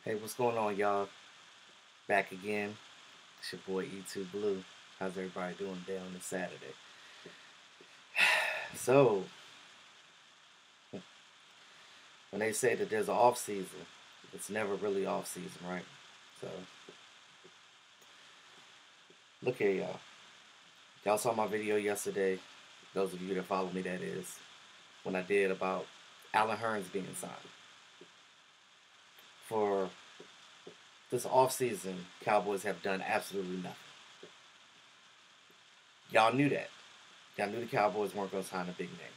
Hey, what's going on, y'all? Back again. It's your boy E2 Blue. How's everybody doing today on this Saturday? So, when they say that there's an off season, it's never really off season, right? So, look here, y'all. Y'all saw my video yesterday. Those of you that follow me, that is, when I did about Alan Hurns being signed. For this off season, Cowboys have done absolutely nothing. Y'all knew that. Y'all knew the Cowboys weren't going to sign a big name.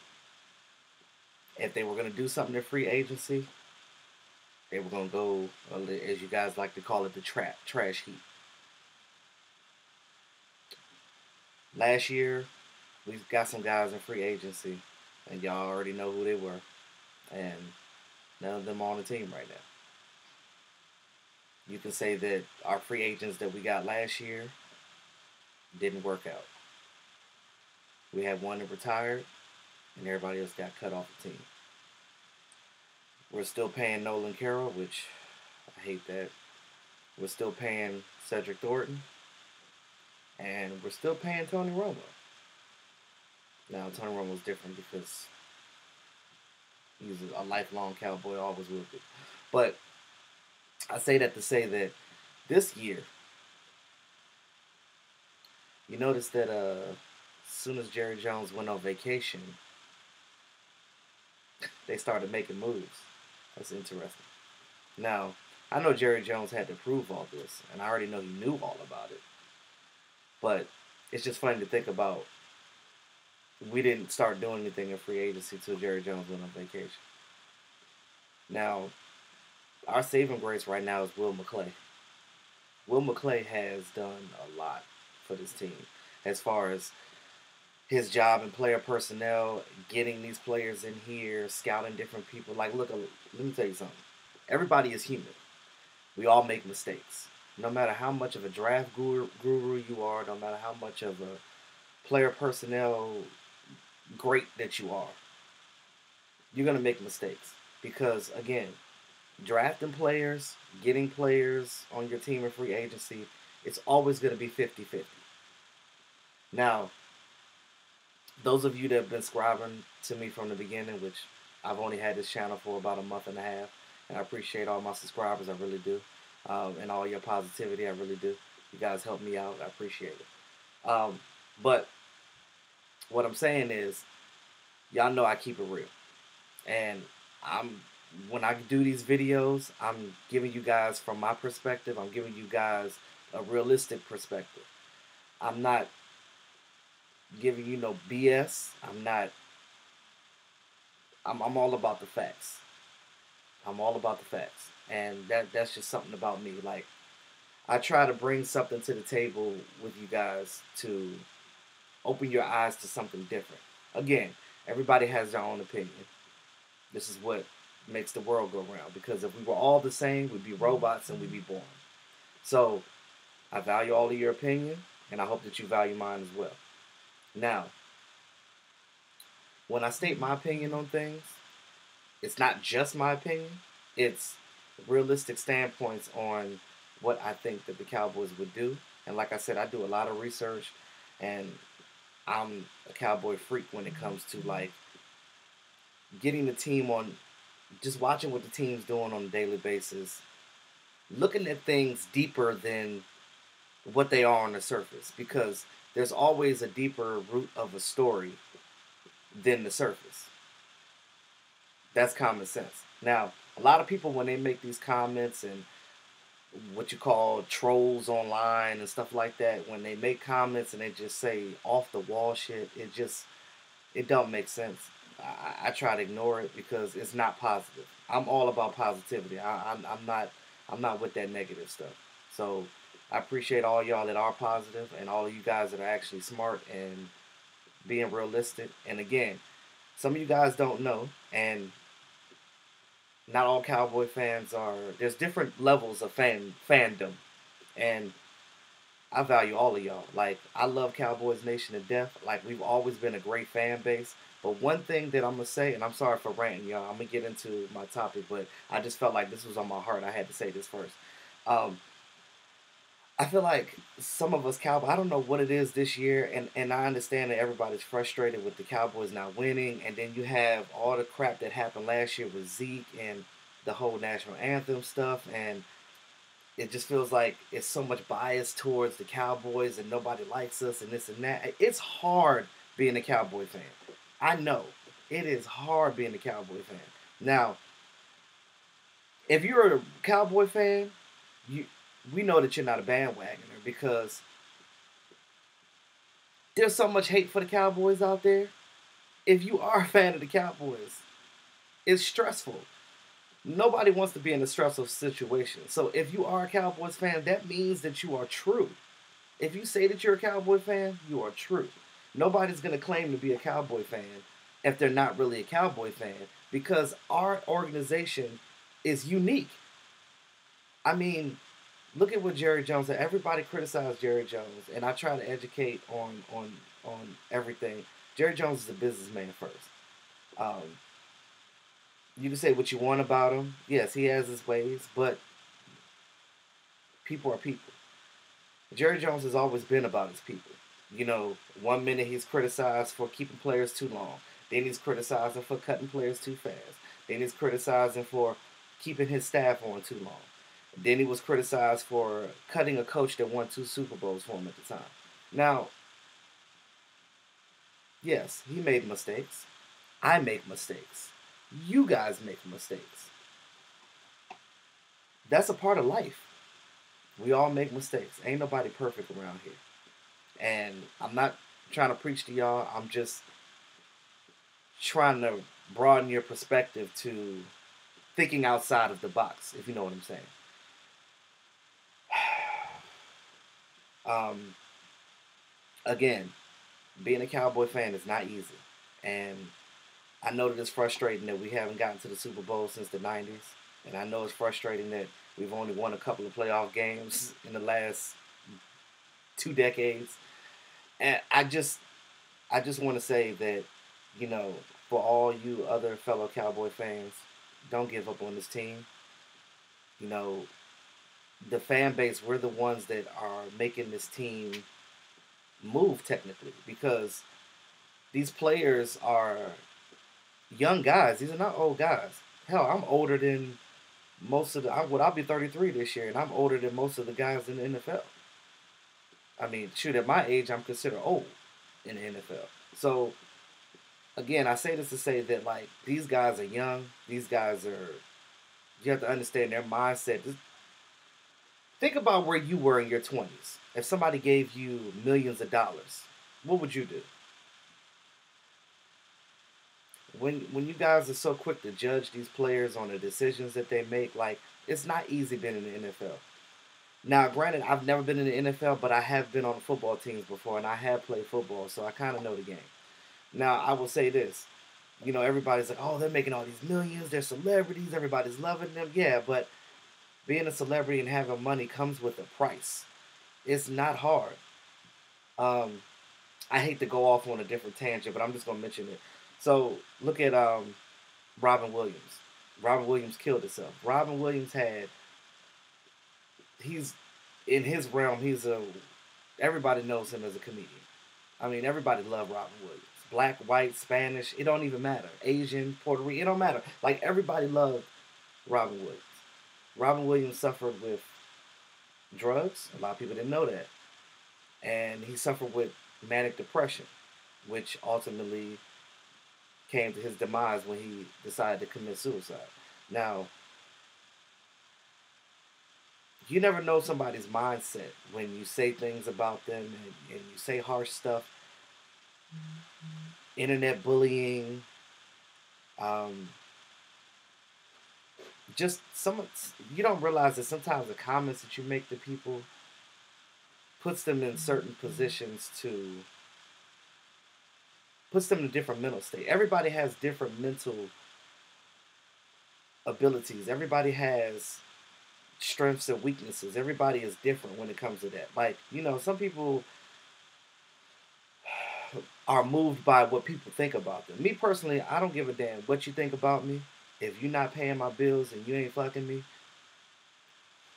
If they were going to do something in free agency, they were going to go, as you guys like to call it, the trash heap. Last year, we got some guys in free agency, and y'all already know who they were, and none of them are on the team right now. You can say that our free agents that we got last year didn't work out. We had one that retired, and everybody else got cut off the team. We're still paying Nolan Carroll, which I hate that. We're still paying Cedric Thornton, and we're still paying Tony Romo. Now, Tony Romo's different because he's a lifelong Cowboy, always will be. But I say that to say that this year, you notice that as soon as Jerry Jones went on vacation, they started making moves. That's interesting. Now, I know Jerry Jones had to prove all this, and I already know he knew all about it. But it's just funny to think about. We didn't start doing anything in free agency until Jerry Jones went on vacation. Now, our saving grace right now is Will McClay. Will McClay has done a lot for this team as far as his job and player personnel, getting these players in here, scouting different people. Like, look, let me tell you something. Everybody is human. We all make mistakes. No matter how much of a draft guru you are, no matter how much of a player personnel great that you are, you're going to make mistakes. Because, again, drafting players, getting players on your team in free agency, it's always going to be 50-50. Now, those of you that have been subscribing to me from the beginning, which I've only had this channel for about a month and a half, and I appreciate all my subscribers, I really do, and all your positivity, I really do. You guys help me out, I appreciate it. But what I'm saying is, y'all know I keep it real, and when I do these videos, I'm giving you guys from my perspective. I'm giving you guys a realistic perspective. I'm not giving you no BS. I'm all about the facts. I'm all about the facts. And that's just something about me. Like, I try to bring something to the table with you guys to open your eyes to something different. Again, everybody has their own opinion. This is what makes the world go round. Because if we were all the same, we'd be robots and we'd be boring. So, I value all of your opinion, and I hope that you value mine as well. Now, when I state my opinion on things, it's not just my opinion. It's realistic standpoints on what I think that the Cowboys would do. And like I said, I do a lot of research, and I'm a Cowboy freak when it comes to, like, getting the team on, just watching what the team's doing on a daily basis, looking at things deeper than what they are on the surface, because there's always a deeper root of a story than the surface. That's common sense. Now, a lot of people, when they make these comments and what you call trolls online and stuff like that, when they make comments and they just say off the wall shit, it don't make sense. I try to ignore it because it's not positive. I'm all about positivity. I'm not with that negative stuff. So I appreciate all y'all that are positive and all of you guys that are actually smart and being realistic. And again, some of you guys don't know, and not all Cowboy fans are. There's different levels of fandom, and I value all of y'all. Like, I love Cowboys Nation to death. Like, we've always been a great fan base. But one thing that I'm gonna say, and I'm sorry for ranting, y'all. I'm gonna get into my topic, but I just felt like this was on my heart. I had to say this first. Um, I feel like some of us Cowboys, I don't know what it is this year, and I understand that everybody's frustrated with the Cowboys not winning, and then you have all the crap that happened last year with Zeke and the whole national anthem stuff, and it just feels like it's so much bias towards the Cowboys and nobody likes us and this and that. It's hard being a Cowboy fan. I know it is hard being a Cowboy fan. Now, if you're a Cowboy fan, you we know that you're not a bandwagoner because there's so much hate for the Cowboys out there. If you are a fan of the Cowboys, it's stressful. Nobody wants to be in a stressful situation. So if you are a Cowboys fan, that means that you are true. If you say that you're a Cowboy fan, you are true. Nobody's going to claim to be a Cowboy fan if they're not really a Cowboy fan because our organization is unique. I mean, look at what Jerry Jones said. Everybody criticized Jerry Jones, and I try to educate on everything. Jerry Jones is a businessman first. Um, you can say what you want about him. Yes, he has his ways, but people are people. Jerry Jones has always been about his people. You know, one minute he's criticized for keeping players too long. Then he's criticizing for cutting players too fast. Then he's criticizing for keeping his staff on too long. Then he was criticized for cutting a coach that won 2 Super Bowls for him at the time. Now, yes, he made mistakes. I make mistakes. You guys make mistakes. That's a part of life. We all make mistakes. Ain't nobody perfect around here. And I'm not trying to preach to y'all. I'm just trying to broaden your perspective to thinking outside of the box, if you know what I'm saying. Um, Again, being a Cowboy fan is not easy. And I know that it's frustrating that we haven't gotten to the Super Bowl since the 90s. And I know it's frustrating that we've only won a couple of playoff games in the last 2 decades. And I just want to say that, you know, for all you other fellow Cowboy fans, don't give up on this team. You know, the fan base, we're the ones that are making this team move technically because these players are young guys. These are not old guys. Hell, I'm older than most of the. I'll be 33 this year, and I'm older than most of the guys in the NFL. I mean, shoot, at my age, I'm considered old in the NFL. So again, I say this to say that like these guys are young. These guys are. You have to understand their mindset. Think about where you were in your 20s. If somebody gave you millions of dollars, what would you do? When you guys are so quick to judge these players on the decisions that they make, like it's not easy being in the NFL. Now, granted, I've never been in the NFL, but I have been on football teams before, and I have played football, so I kind of know the game. Now, I will say this. You know, everybody's like, oh, they're making all these millions. They're celebrities. Everybody's loving them. Yeah, but being a celebrity and having money comes with a price. It's not hard. Um, I hate to go off on a different tangent, but I'm just gonna mention it. So look at Robin Williams. Robin Williams killed himself. Robin Williams he's in his realm. Everybody knows him as a comedian. I mean, everybody loved Robin Williams. Black, white, Spanish, it don't even matter. Asian, Puerto Rican, it don't matter. Like everybody loved Robin Williams. Robin Williams suffered with drugs. A lot of people didn't know that. And he suffered with manic depression, which ultimately came to his demise when he decided to commit suicide. Now, you never know somebody's mindset when you say things about them and you say harsh stuff. Internet bullying, um, just some you don't realize that sometimes the comments that you make to people puts them in certain positions to puts them in a different mental state. Everybody has different mental abilities. Everybody has strengths and weaknesses. Everybody is different when it comes to that. Like, some people are moved by what people think about them. Me personally, I don't give a damn what you think about me. If you're not paying my bills and you ain't fucking me,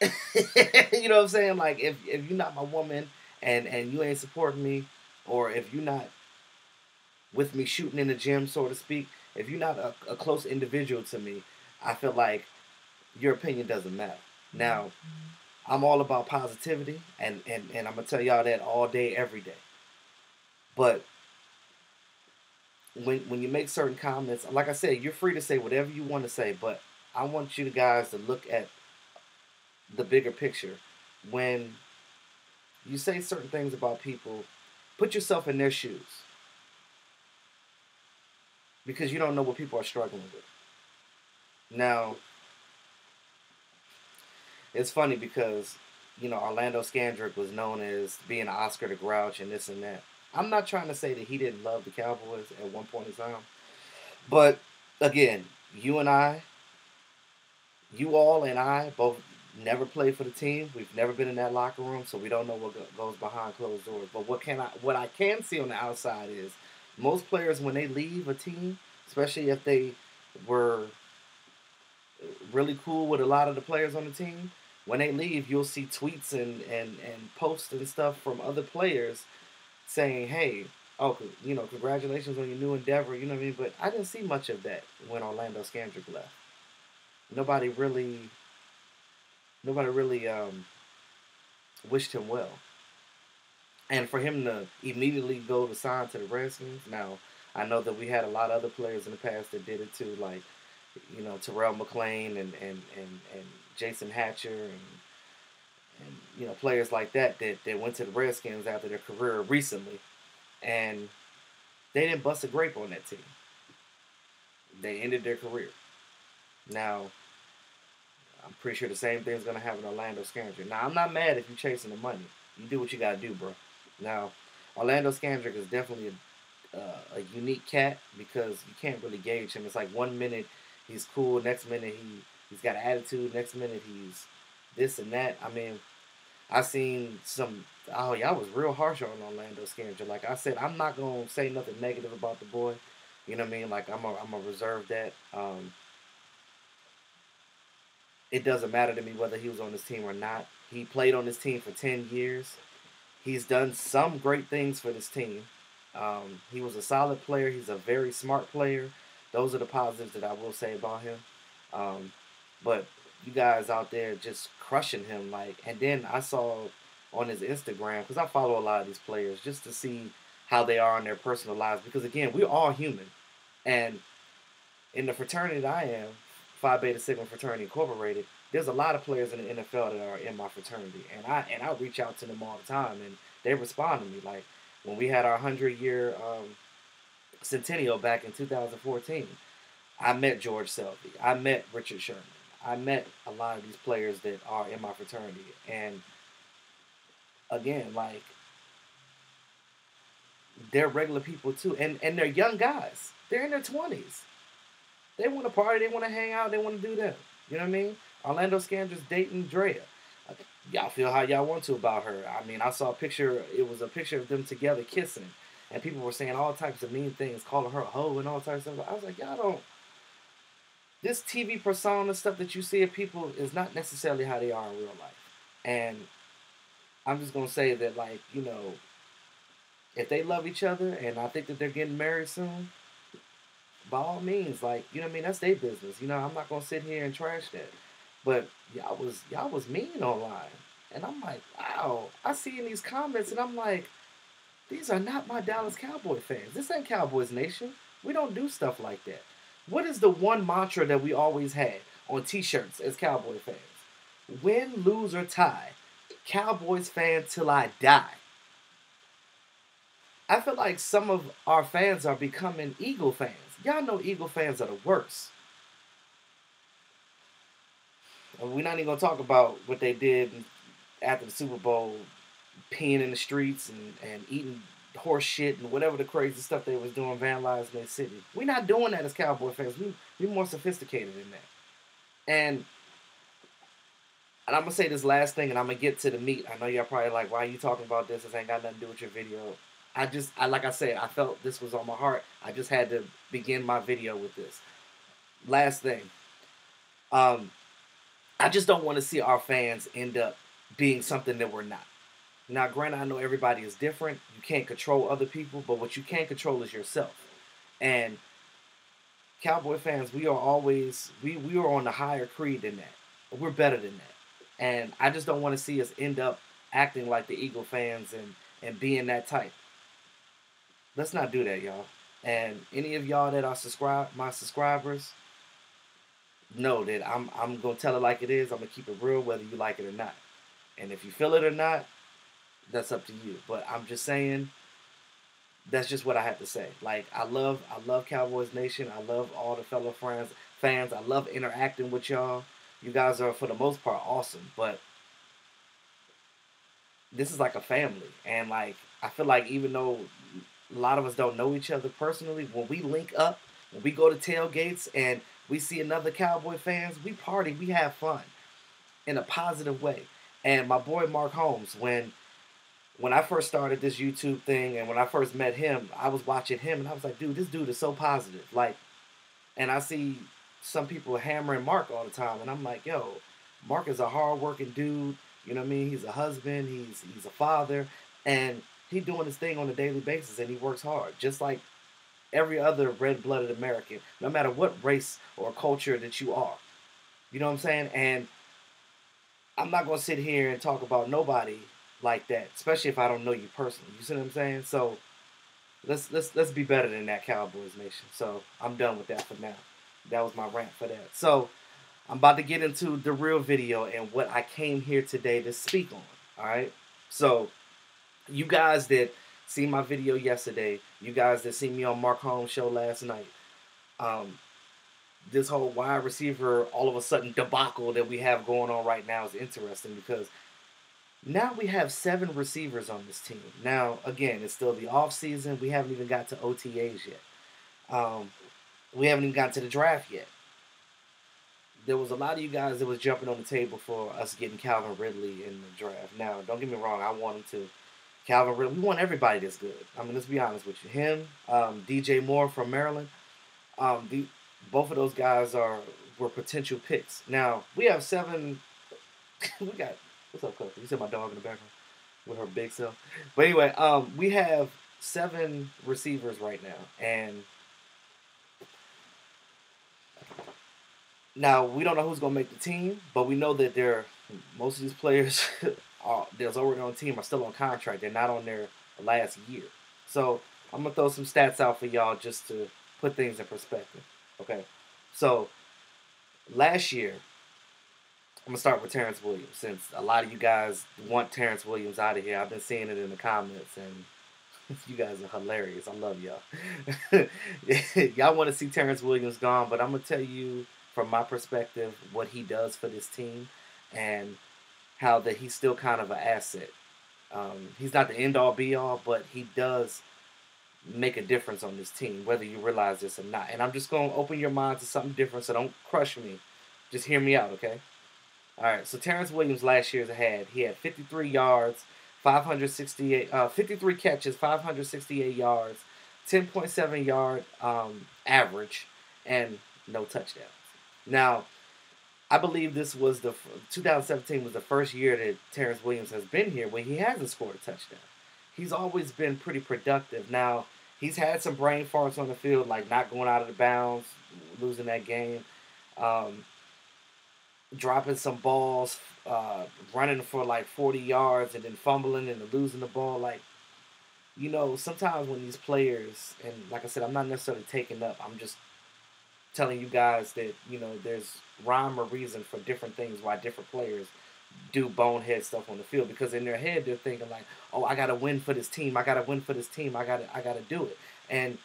you know what I'm saying? Like, if you're not my woman and you ain't supporting me, or if you're not with me shooting in the gym, so to speak, if you're not a close individual to me, I feel like your opinion doesn't matter. Now, I'm all about positivity, and I'm going to tell y'all that all day, every day. But when you make certain comments, like I said, you're free to say whatever you want to say, but I want you guys to look at the bigger picture. When you say certain things about people, put yourself in their shoes, because you don't know what people are struggling with. Now, it's funny because, Orlando Scandrick was known as being an Oscar the Grouch and this and that. I'm not trying to say that he didn't love the Cowboys at one point in time. But, again, you all and I both never played for the team. We've never been in that locker room, so we don't know what goes behind closed doors. But what I can see on the outside is most players, when they leave a team, especially if they were really cool with a lot of the players on the team, when they leave, you'll see tweets and posts and stuff from other players saying, hey, congratulations on your new endeavor, you know what I mean? But I didn't see much of that when Orlando Scandrick left. Nobody really wished him well. And for him to immediately go to sign to the Redskins, now, I know that we had a lot of other players in the past that did it too, like, Terrell McClain and Jason Hatcher and players like that went to the Redskins after their career recently, and they didn't bust a grape on that team. They ended their career. Now, I'm pretty sure the same thing's going to happen to Orlando Scandrick. Now, I'm not mad if you're chasing the money. You do what you got to do, bro. Now, Orlando Scandrick is definitely a unique cat because you can't really gauge him. It's like 1 minute he's cool, next minute he's got attitude, next minute he's this and that. I mean, I seen y'all was real harsh on Orlando Scandrick. Like I said, I'm not going to say nothing negative about the boy. You know what I mean? Like, I'm going to reserve that. It doesn't matter to me whether he was on this team or not. He played on this team for 10 years. He's done some great things for this team. He was a solid player. He's a very smart player. Those are the positives that I will say about him. But you guys out there just crushing him. And then I saw on his Instagram, because I follow a lot of these players, just to see how they are in their personal lives. Because, again, we're all human. And in the fraternity that I am, Phi Beta Sigma Fraternity Incorporated, there's a lot of players in the NFL that are in my fraternity, and I reach out to them all the time, and they respond to me. Like when we had our 100-year centennial back in 2014, I met George Selby, I met Richard Sherman, I met a lot of these players that are in my fraternity, and again, like they're regular people too, and they're young guys. They're in their 20s. They want to party, they want to hang out, they want to do that. You know what I mean? Orlando Scandrick's dating Drea. Y'all feel how y'all want to about her. I mean, I saw a picture, it was a picture of them together kissing, and people were saying all types of mean things, calling her a hoe and all types of stuff. I was like, y'all don't, this TV persona stuff that you see of people is not necessarily how they are in real life. And I'm just going to say that, like, if they love each other, and I think that they're getting married soon, by all means, like, you know what I mean, that's their business. I'm not gonna sit here and trash that. But y'all was mean online. And I'm like, wow. I see in these comments and I'm like, these are not my Dallas Cowboy fans. This ain't Cowboys Nation. We don't do stuff like that. What is the one mantra that we always had on t-shirts as Cowboy fans? Win, lose, or tie. Cowboys fan till I die. I feel like some of our fans are becoming Eagle fans. Y'all know Eagle fans are the worst. And we're not even going to talk about what they did after the Super Bowl, peeing in the streets and eating horse shit and whatever the crazy stuff they was doing, vandalizing their city. We're not doing that as Cowboy fans. We're more sophisticated than that. And And I'm going to say this last thing, and I'm going to get to the meat. I know y'all probably like, why are you talking about this? This ain't got nothing to do with your video. Like I said, I felt this was on my heart. I just had to begin my video with this. Last thing. I just don't want to see our fans end up being something that we're not. Now, granted, I know everybody is different. You can't control other people, but what you can control is yourself. And Cowboy fans, we are always, we are on the higher creed than that. We're better than that. And I just don't want to see us end up acting like the Eagle fans and being that type. Let's not do that, y'all. And any of y'all that are my subscribers, know that I'm gonna tell it like it is. I'm gonna keep it real, whether you like it or not. And if you feel it or not, that's up to you. But I'm just saying, that's just what I have to say. Like I love Cowboys Nation. I love all the fellow fans. I love interacting with y'all. You guys are for the most part awesome. But this is like a family, and like I feel like even though a lot of us don't know each other personally, when we link up, when we go to tailgates and we see another Cowboy fans, we party, we have fun in a positive way. And my boy Mark Holmes, when I first started this YouTube thing and when I first met him, I was watching him and I was like, dude, this dude is so positive. Like, and I see some people hammering Mark all the time, and I'm like, yo, Mark is a hard-working dude. You know what I mean? He's a husband. He's a father, and he's doing his thing on a daily basis, and he works hard, just like every other red-blooded American, no matter what race or culture that you are. You know what I'm saying? And I'm not gonna sit here and talk about nobody like that, especially if I don't know you personally. You see what I'm saying? So let's be better than that, Cowboys Nation. So I'm done with that for now. That was my rant for that. So I'm about to get into the real video and what I came here today to speak on. All right. So you guys that see my video yesterday, you guys that see me on Mark Holmes' show last night, this whole wide receiver all of a sudden debacle that we have going on right now is interesting because now we have 7 receivers on this team. Now, again, it's still the off season. We haven't even got to OTAs yet. We haven't even gotten to the draft yet. There was a lot of you guys that was jumping on the table for us getting Calvin Ridley in the draft. Now, don't get me wrong. I want him to. Calvin Ridley. We want everybody that's good. I mean, let's be honest with you. Him, DJ Moore from Maryland. Both of those guys were potential picks. Now, we have 7. We got. What's up, Coach? You said my dog in the background with her big self. But anyway, we have 7 receivers right now, and now we don't know who's gonna make the team, but we know that most of these players that's already on the team are still on contract. They're not on their last year. So I'm gonna throw some stats out for y'all just to put things in perspective. Okay, so last year. I'm going to start with Terrence Williams, since a lot of you guys want Terrence Williams out of here. I've been seeing it in the comments, and you guys are hilarious. I love y'all. Y'all want to see Terrence Williams gone, but I'm going to tell you from my perspective what he does for this team and how that he's still kind of an asset. He's not the end-all, be-all, but he does make a difference on this team, whether you realize this or not. And I'm just going to open your mind to something different, so don't crush me. Just hear me out, okay? All right, so Terrence Williams last year he had 53 yards, 53 catches, 568 yards, 10.7 yard average, and no touchdowns. Now, I believe this was 2017 was the first year that Terrence Williams has been here where he hasn't scored a touchdown. He's always been pretty productive. Now, he's had some brain farts on the field, like not going out of the bounds, losing that game. Dropping some balls, running for like 40 yards and then fumbling and losing the ball. Like, you know, sometimes when these players, and like I said, I'm not necessarily taking up, I'm just telling you guys that, you know, there's rhyme or reason for different things why different players do bonehead stuff on the field, because in their head they're thinking like, oh, I got to win for this team. I got to win for this team. I got to do it. And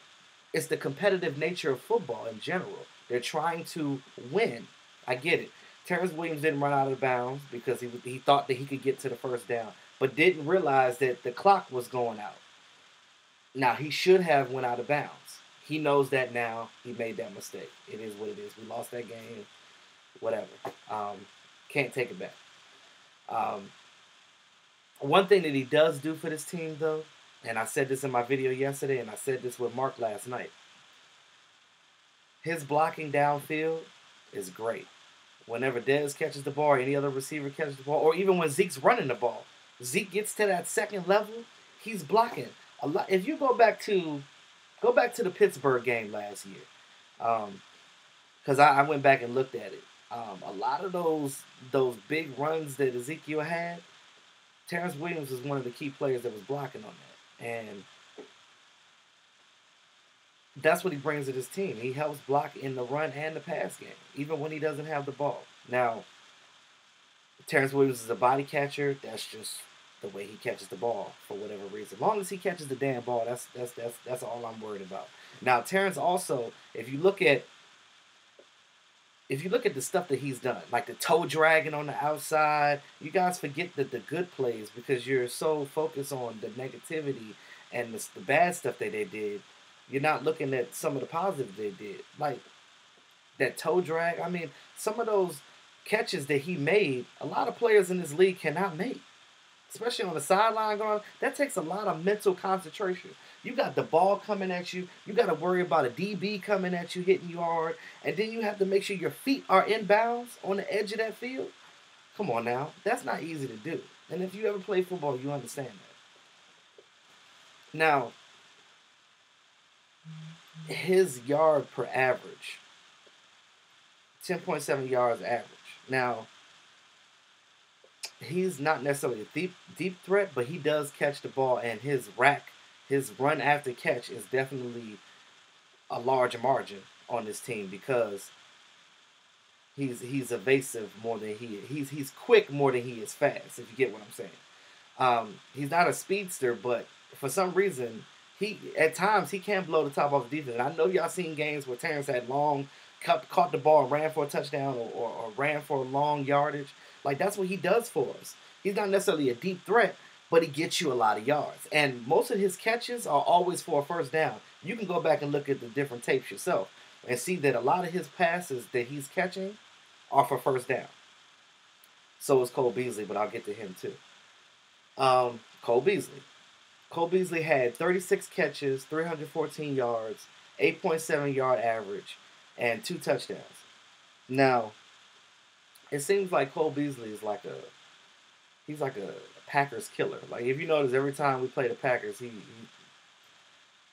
it's the competitive nature of football in general. They're trying to win. I get it. Terrence Williams didn't run out of bounds because he thought that he could get to the first down, but didn't realize that the clock was going out. Now, he should have went out of bounds. He knows that now. He made that mistake. It is what it is. We lost that game. Whatever. Can't take it back. Um, One thing that he does do for this team, though, and I said this in my video yesterday, and I said this with Mark last night, his blocking downfield is great. Whenever Dez catches the ball, or any other receiver catches the ball, or even when Zeke's running the ball, Zeke gets to that second level, he's blocking a lot. If you go back to the Pittsburgh game last year, because I went back and looked at it. A lot of those big runs that Ezekiel had, Terrence Williams was one of the key players that was blocking on that, and that's what he brings to this team. He helps block in the run and the pass game, even when he doesn't have the ball. Now, Terrence Williams is a body catcher. That's just the way he catches the ball for whatever reason. As long as he catches the damn ball, that's all I'm worried about. Now, Terrence also, if you look at the stuff that he's done, like the toe dragging on the outside, you guys forget the good plays because you're so focused on the negativity and the bad stuff that they did. You're not looking at some of the positives they did. Like that toe drag. I mean, some of those catches that he made, a lot of players in this league cannot make. Especially on the sideline going, that takes a lot of mental concentration. You got the ball coming at you. You got to worry about a DB coming at you, hitting you hard. And then you have to make sure your feet are in bounds on the edge of that field. Come on now. That's not easy to do. And if you ever play football, you understand that. Now, his yard per average, 10.7 yards average. Now, he's not necessarily a deep threat, but he does catch the ball, and his run after catch is definitely a large margin on this team because he's evasive more than he is. He's quick more than he is fast, if you get what I'm saying. He's not a speedster, but for some reason, at times he can blow the top off the defense. And I know y'all seen games where Terrence had caught the ball and ran for a touchdown or ran for a long yardage. Like, that's what he does for us. He's not necessarily a deep threat, but he gets you a lot of yards. And most of his catches are always for a first down. You can go back and look at the different tapes yourself and see that a lot of his passes that he's catching are for first down. So is Cole Beasley, but I'll get to him too. Cole Beasley. Cole Beasley had 36 catches, 314 yards, 8.7 yard average, and 2 touchdowns. Now, it seems like Cole Beasley is he's like a Packers killer. Like, if you notice, every time we play the Packers, he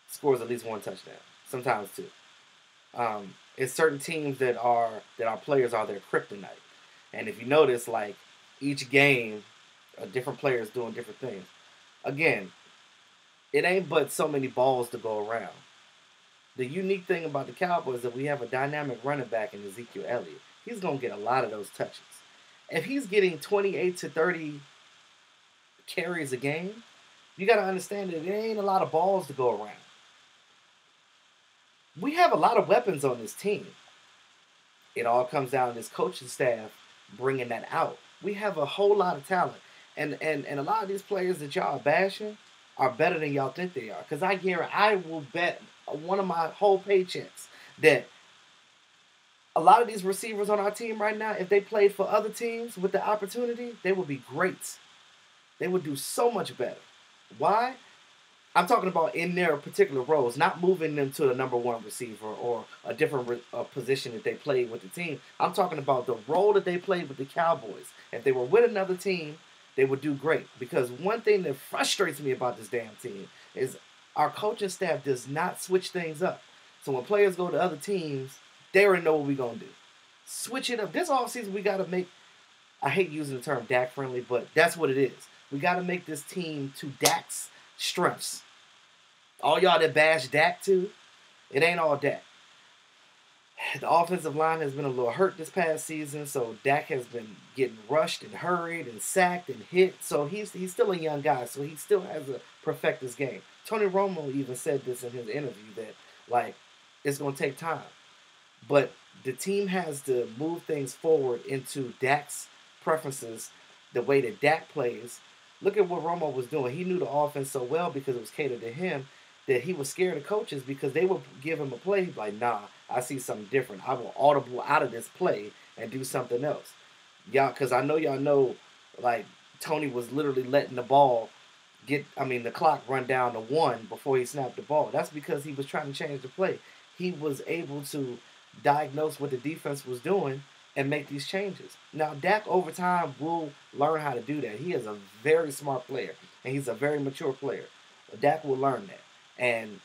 scores at least 1 touchdown, sometimes 2. It's certain teams that our players are their kryptonite. And if you notice, like, each game, different players doing different things. Again, it ain't but so many balls to go around. The unique thing about the Cowboys is that we have a dynamic running back in Ezekiel Elliott. He's going to get a lot of those touches. If he's getting 28 to 30 carries a game, you got to understand that there ain't a lot of balls to go around. We have a lot of weapons on this team. It all comes down to this coaching staff bringing that out. We have a whole lot of talent. And a lot of these players that y'all are bashing are better than y'all think they are. Because I will bet one of my whole paychecks that a lot of these receivers on our team right now, if they played for other teams with the opportunity, they would be great. They would do so much better. Why? I'm talking about in their particular roles, not moving them to the number 1 receiver or a different position that they played with the team. I'm talking about the role that they played with the Cowboys. If they were with another team, they would do great. Because one thing that frustrates me about this damn team is our coaching staff does not switch things up. So when players go to other teams, they already know what we're going to do. Switch it up. This offseason, we got to make, I hate using the term Dak friendly, but that's what it is. We got to make this team to Dak's strengths. All y'all that bash Dak too, it ain't all Dak. The offensive line has been a little hurt this past season, so Dak has been getting rushed and hurried and sacked and hit. So he's still a young guy, so he still has to perfect his game. Tony Romo even said this in his interview that, like, it's going to take time. But the team has to move things forward into Dak's preferences, the way that Dak plays. Look at what Romo was doing. He knew the offense so well because it was catered to him that he was scared of coaches because they would give him a play. He'd be like, nah, I see something different. I will audible out of this play and do something else. Y'all, because I know y'all know Like Tony was literally letting the clock run down to 1 before he snapped the ball. That's because he was trying to change the play. He was able to diagnose what the defense was doing and make these changes. Now, Dak over time will learn how to do that. He is a very smart player, and he's a very mature player. Dak will learn that. And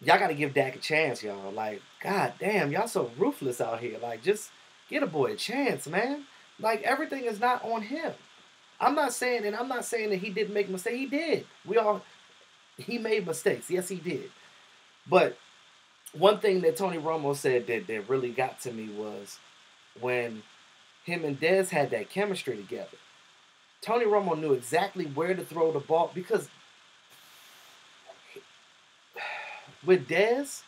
y'all got to give Dak a chance, y'all. Like, god damn, y'all so ruthless out here. Like, just get a boy a chance, man. Like, everything is not on him. I'm not saying that he didn't make mistakes. He did. He made mistakes. Yes, he did. But one thing that Tony Romo said that really got to me was when him and Dez had that chemistry together. Tony Romo knew exactly where to throw the ball because with Dez,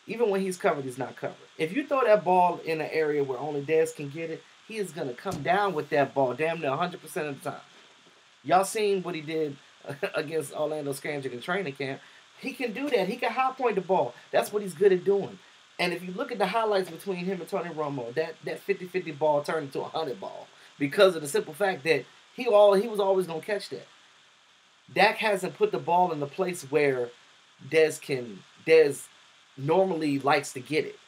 even when he's covered, he's not covered. If you throw that ball in an area where only Dez can get it, he is going to come down with that ball damn near 100% of the time. Y'all seen what he did against Orlando Scandrick in training camp. He can do that. He can high point the ball. That's what he's good at doing. And if you look at the highlights between him and Tony Romo, that 50-50 ball turned into a 100 ball because of the simple fact that he was always going to catch that. Dak hasn't put the ball in the place where Dez normally likes to get it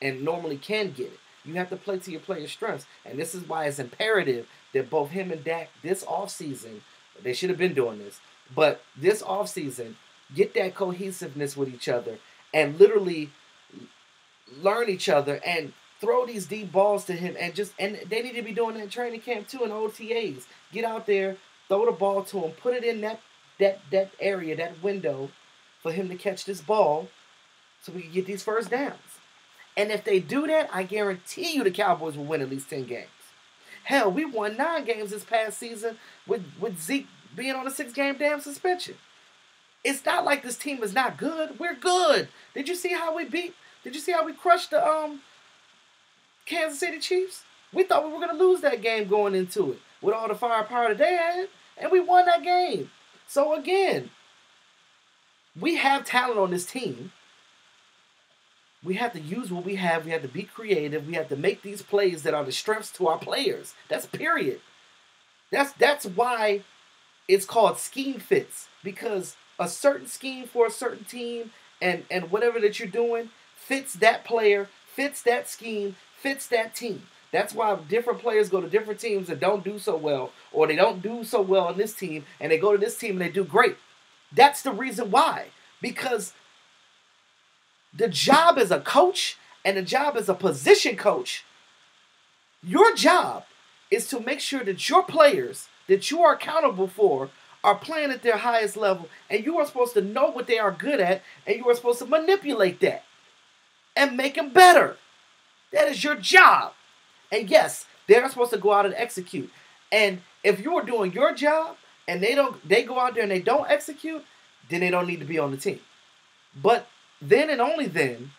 and normally can get it. You have to play to your player's strengths. And this is why it's imperative that both him and Dak this offseason, they should have been doing this, but this offseason, get that cohesiveness with each other and literally learn each other and throw these deep balls to him and they need to be doing that in training camp too and OTAs. Get out there, throw the ball to him, put it in that area, that window for him to catch this ball so we can get these first downs. And if they do that, I guarantee you the Cowboys will win at least 10 games. Hell, we won 9 games this past season with Zeke being on a 6-game damn suspension. It's not like this team is not good. We're good. Did you see how we crushed the Kansas City Chiefs? We thought we were going to lose that game going into it with all the firepower that they had, and we won that game. So again, we have talent on this team. We have to use what we have. We have to be creative. We have to make these plays that are the strengths to our players. That's period. That's why it's called scheme fits. Because a certain scheme for a certain team and whatever that you're doing fits that player, fits that scheme, fits that team. That's why different players go to different teams that don't do so well, or they don't do so well on this team, and they go to this team and they do great. That's the reason why. Because the job as a coach and the job as a position coach, your job is to make sure that your players that you are accountable for are playing at their highest level, and you are supposed to know what they are good at, and you are supposed to manipulate that and make them better. That is your job. And yes, they're supposed to go out and execute. And if you're doing your job and they go out there and they don't execute, then they don't need to be on the team. But then and only then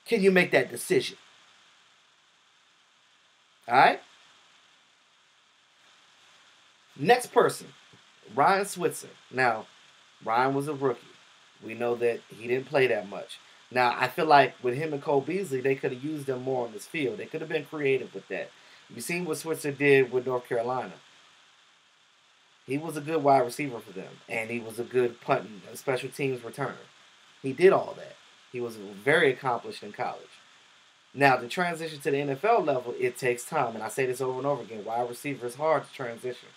can you make that decision. All right? Next person, Ryan Switzer. Now, Ryan was a rookie. We know that he didn't play that much. Now, I feel like with him and Cole Beasley, they could have used him more on this field. They could have been creative with that. You've seen what Switzer did with North Carolina. He was a good wide receiver for them, and he was a good punting and special teams returner. He did all that. He was very accomplished in college. Now, to transition to the NFL level, it takes time. And I say this over and over again. Wide receiver is hard to transition.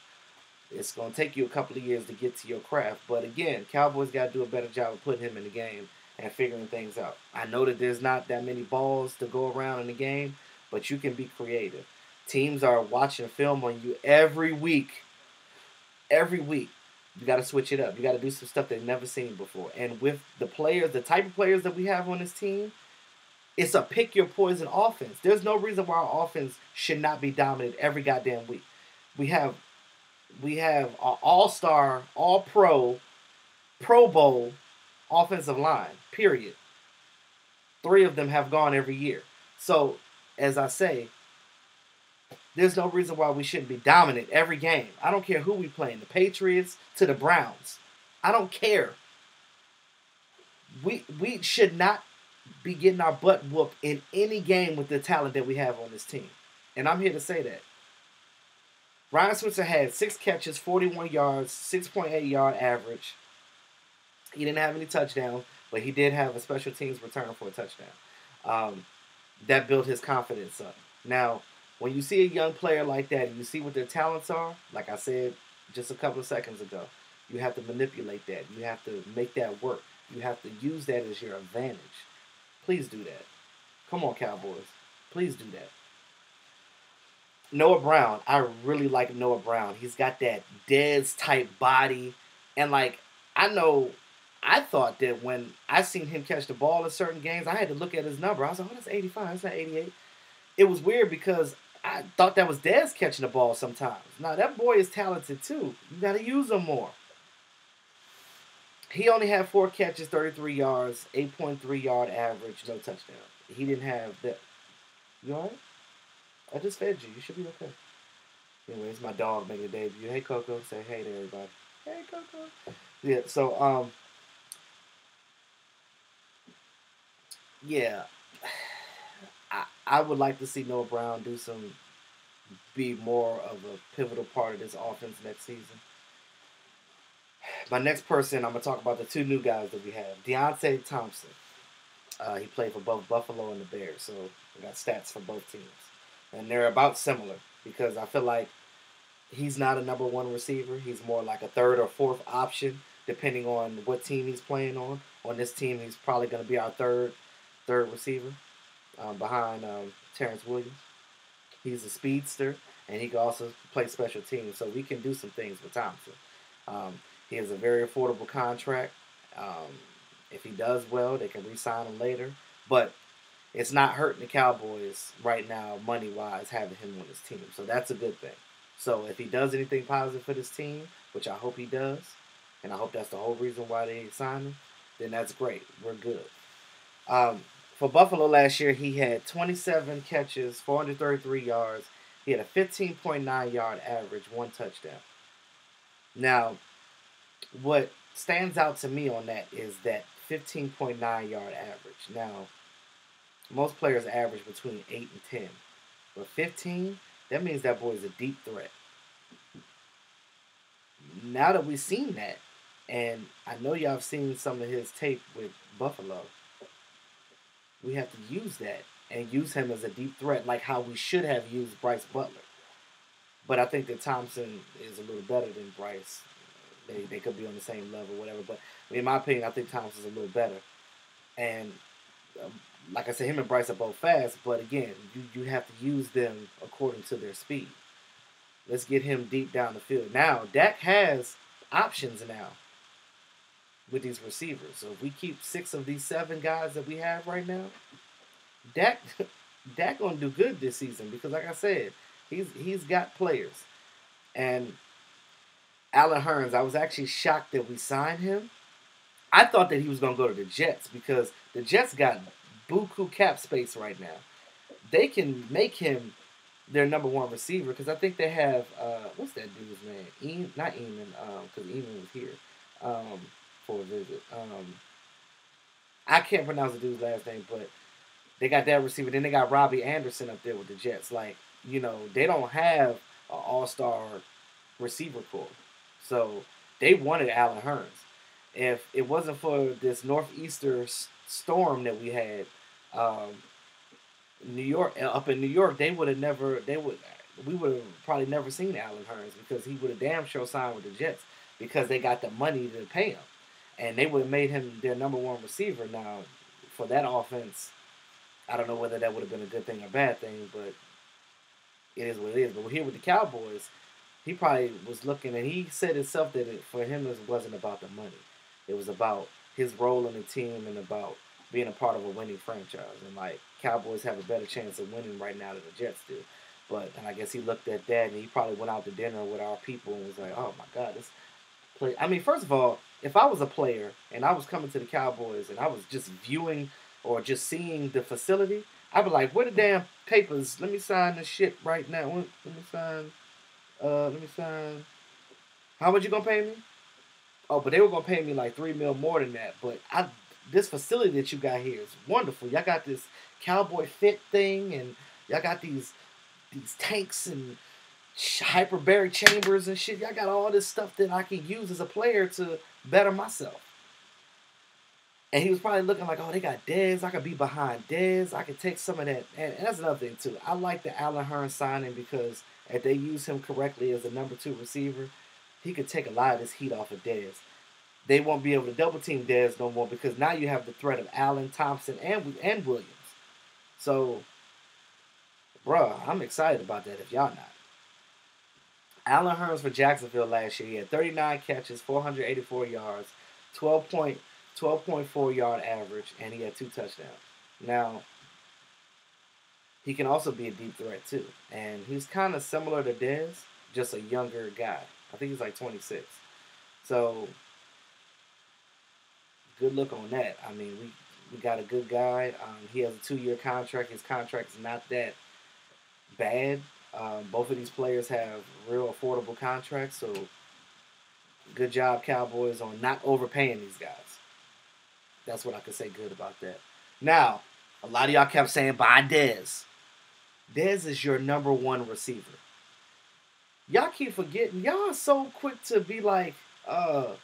It's going to take you a couple of years to get to your craft. But again, Cowboys got to do a better job of putting him in the game and figuring things out. I know that there's not that many balls to go around in the game, but you can be creative. Teams are watching film on you every week. Every week. You got to switch it up. You got to do some stuff they've never seen before. And with the players, the type of players that we have on this team, it's a pick your poison offense. There's no reason why our offense should not be dominant every goddamn week. We have an all-star, all-pro, Pro Bowl offensive line, period. 3 of them have gone every year. So, as I say, there's no reason why we shouldn't be dominant every game. I don't care who we play, the Patriots to the Browns. I don't care. We should not be getting our butt whooped in any game with the talent that we have on this team. And I'm here to say that. Ryan Switzer had 6 catches, 41 yards, 6.8 yard average. He didn't have any touchdowns, but he did have a special teams return for a touchdown. That built his confidence up. Now, when you see a young player like that and you see what their talents are, like I said just a couple of seconds ago, you have to manipulate that. You have to make that work. You have to use that as your advantage. Please do that. Come on, Cowboys. Please do that. Noah Brown. I really like Noah Brown. He's got that Dez type body. And like, I thought that when I seen him catch the ball in certain games, I had to look at his number. I was like, oh, that's 85. That's not 88. It was weird because I thought that was Dez catching the ball sometimes. Now, that boy is talented too. You got to use him more. He only had 4 catches, 33 yards, 8.3 yard average, no touchdown. He didn't have that. You all right? I just fed you. You should be okay. Anyway, it's my dog making a debut. Hey, Coco. Say hey to everybody. Hey, Coco. Yeah, so, yeah. I would like to see Noah Brown be more of a pivotal part of this offense next season. My next person, I'm going to talk about the 2 new guys that we have. Deonte Thompson. He played for both Buffalo and the Bears, so we got stats for both teams. And they're about similar because I feel like he's not a number 1 receiver. He's more like a 3rd or 4th option, depending on what team he's playing on. On this team, he's probably going to be our third receiver behind Terrence Williams. He's a speedster, and he can also play special teams, so we can do some things with Thompson. He has a very affordable contract. If he does well, they can re-sign him later. But it's not hurting the Cowboys right now, money-wise, having him on this team. So that's a good thing. So if he does anything positive for this team, which I hope he does, and I hope that's the whole reason why they signed him, then that's great. We're good. For Buffalo last year, he had 27 catches, 433 yards. He had a 15.9 yard average, 1 touchdown. Now, what stands out to me on that is that 15.9 yard average. Now, most players average between 8 and 10. But 15, that means that boy is a deep threat. Now that we've seen that, and I know y'all have seen some of his tape with Buffalo, we have to use that and use him as a deep threat like how we should have used Bryce Butler. But I think that Thompson is a little better than Bryce. They could be on the same level, whatever. But in my opinion, I think Thompson's a little better. And like I said, him and Bryce are both fast. But again, you have to use them according to their speed. Let's get him deep down the field. Now, Dak has options now with these receivers. So if we keep 6 of these 7 guys that we have right now, Dak gonna do good this season because, like I said, he's got players. And Alan Hurns, I was actually shocked that we signed him. I thought that he was gonna go to the Jets because the Jets got buku cap space right now. They can make him their number 1 receiver because I think they have what's that dude's name? Not Eamon, because Eamon was here for a visit. I can't pronounce the dude's last name, but they got that receiver. Then they got Robbie Anderson up there with the Jets. Like, you know, they don't have an all-star receiver corps. So they wanted Alan Hurns. If it wasn't for this northeaster storm that we had, New York, up in New York, we would have probably never seen Alan Hurns because he would have damn sure signed with the Jets because they got the money to pay him. And they would have made him their number 1 receiver. Now, for that offense, I don't know whether that would have been a good thing or a bad thing, but it is what it is. But here with the Cowboys, he probably was looking, and he said himself that for him it wasn't about the money. It was about his role in the team and about being a part of a winning franchise. And, like, Cowboys have a better chance of winning right now than the Jets do. And I guess he looked at that, and he probably went out to dinner with our people and was like, oh, my God, this play. I mean, first of all, if I was a player and I was coming to the Cowboys and I was just viewing or just seeing the facility, I'd be like, where the damn papers? Let me sign this shit right now. Let me sign. How much you gonna pay me? Oh, but they were gonna pay me like $3 million more than that. But this facility that you got here is wonderful. Y'all got this Cowboy Fit thing, and y'all got these tanks and hyperbaric chambers and shit. Y'all got all this stuff that I can use as a player to better myself. And he was probably looking like, oh, they got Dez. I could be behind Dez. I could take some of that. And that's another thing, too. I like the Allen Hurns signing because if they use him correctly as a number 2 receiver, he could take a lot of this heat off of Dez. They won't be able to double team Dez no more because now you have the threat of Allen, Thompson, and Williams. So, bruh, I'm excited about that if y'all not. Allen Hurns for Jacksonville last year, he had 39 catches, 484 yards, 12.4 yard average, and he had 2 touchdowns. Now, he can also be a deep threat too. And he's kind of similar to Dez, just a younger guy. I think he's like 26. So, good look on that. I mean, we got a good guy. He has a 2-year contract. His contract is not that bad. Both of these players have real affordable contracts, so good job, Cowboys, on not overpaying these guys. That's what I could say good about that. Now, a lot of y'all kept saying, buy Dez. Dez is your number 1 receiver. Y'all keep forgetting. Y'all are so quick to be like, oh,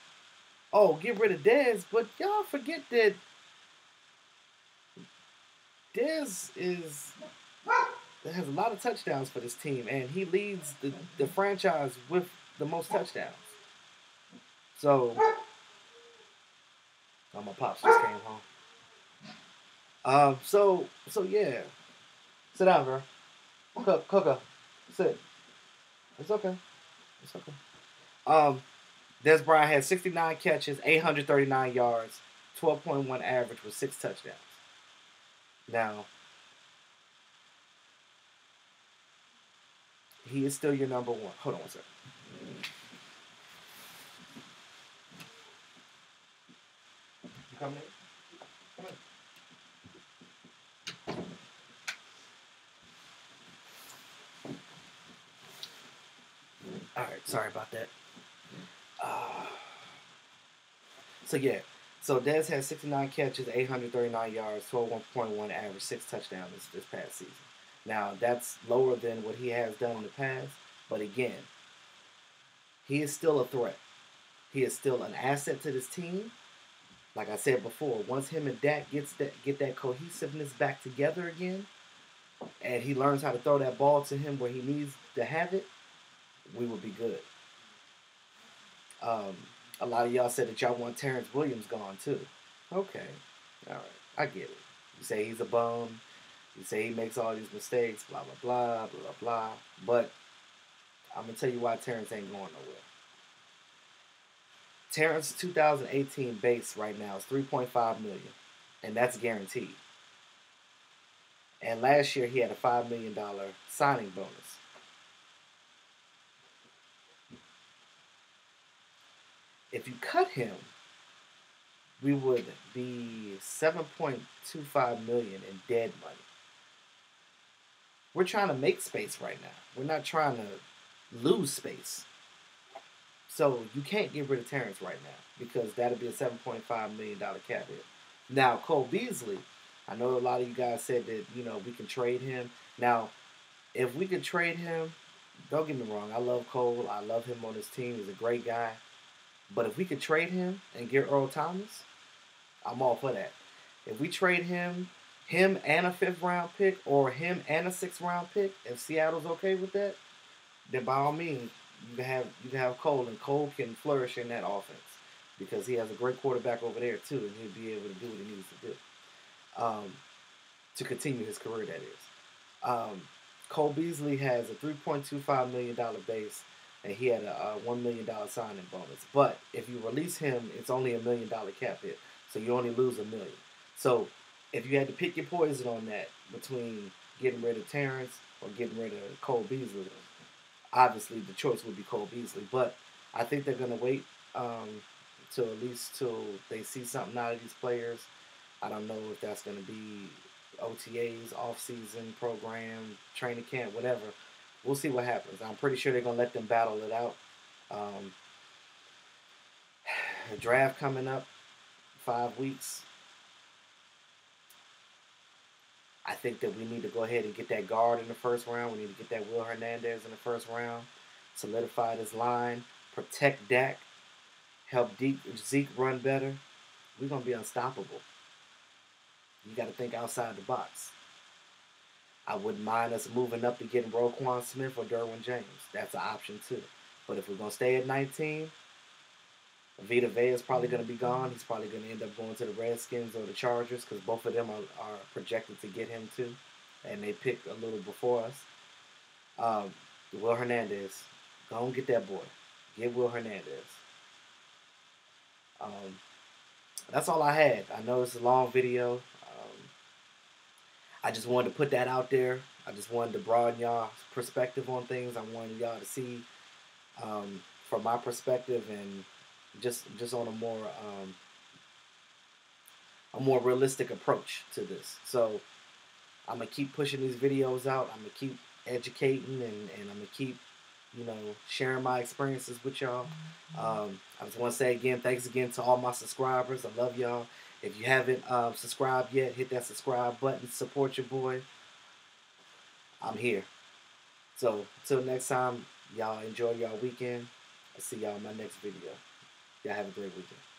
get rid of Dez, but y'all forget that Dez has a lot of touchdowns for this team, and he leads the franchise with the most touchdowns. So, my pops just came home. So yeah. Sit down, bro. Coco. Sit. It's okay. It's okay. Dez Bryant had 69 catches, 839 yards, 12.1 average with 6 touchdowns. Now, he is still your number 1. Hold on one second. You coming in? Come in. All right, sorry about that. So Dez had 69 catches, 839 yards, 12.1 average, 6 touchdowns this past season. Now, that's lower than what he has done in the past, but again, he is still a threat. He is still an asset to this team. Like I said before, once him and Dak get that cohesiveness back together again, and he learns how to throw that ball to him where he needs to have it, we will be good. A lot of y'all said that y'all want Terrence Williams gone too. Okay. All right. I get it. You say he's a bum. You say he makes all these mistakes, blah, blah, blah, blah, blah. But I'm going to tell you why Terrence ain't going nowhere. Terrence's 2018 base right now is $3.5 million, and that's guaranteed. And last year he had a $5 million signing bonus. If you cut him, we would be $7.25 million in dead money. We're trying to make space right now. We're not trying to lose space. So you can't get rid of Terrence right now because that'll be a $7.5 million cap hit. Now, Cole Beasley, I know a lot of you guys said that, we can trade him. Now, if we could trade him, don't get me wrong, I love Cole. I love him on this team. He's a great guy. But if we could trade him and get Earl Thomas, I'm all for that. If we trade him and a 5th round pick or him and a 6th round pick, if Seattle's okay with that, then by all means, you can have Cole, and Cole can flourish in that offense because he has a great quarterback over there too, and he'll be able to do what he needs to do to continue his career, that is. Cole Beasley has a $3.25 million base, and he had a $1 million signing bonus. But if you release him, it's only $1 million cap hit, so you only lose $1 million. So if you had to pick your poison on that between getting rid of Terrence or getting rid of Cole Beasley, obviously the choice would be Cole Beasley. But I think they're going to wait till they see something out of these players. I don't know if that's going to be OTAs, off-season program, training camp, whatever. We'll see what happens. I'm pretty sure they're going to let them battle it out. The draft coming up, 5 weeks. I think that we need to go ahead and get that guard in the first round. We need to get that Will Hernandez in the first round, solidify this line, protect Dak, help Zeke run better. We're going to be unstoppable. You got to think outside the box. I wouldn't mind us moving up to getting Roquan Smith or Derwin James. That's an option too. But if we're going to stay at 19, Vita Vea is probably going to be gone. He's probably going to end up going to the Redskins or the Chargers because both of them are projected to get him too. And they picked a little before us. Will Hernandez. Go and get that boy. Get Will Hernandez. That's all I had. I know it's a long video. I just wanted to put that out there. I just wanted to broaden y'all's perspective on things. I wanted y'all to see from my perspective and just on a more realistic approach to this. So I'm gonna keep pushing these videos out. I'm gonna keep educating and I'm gonna keep sharing my experiences with y'all. I just want to say again, thanks again to all my subscribers. I love y'all. If you haven't subscribed yet, hit that subscribe button. Support your boy. I'm here. So, until next time, y'all enjoy y'all weekend. I'll see y'all in my next video. Y'all have a great weekend.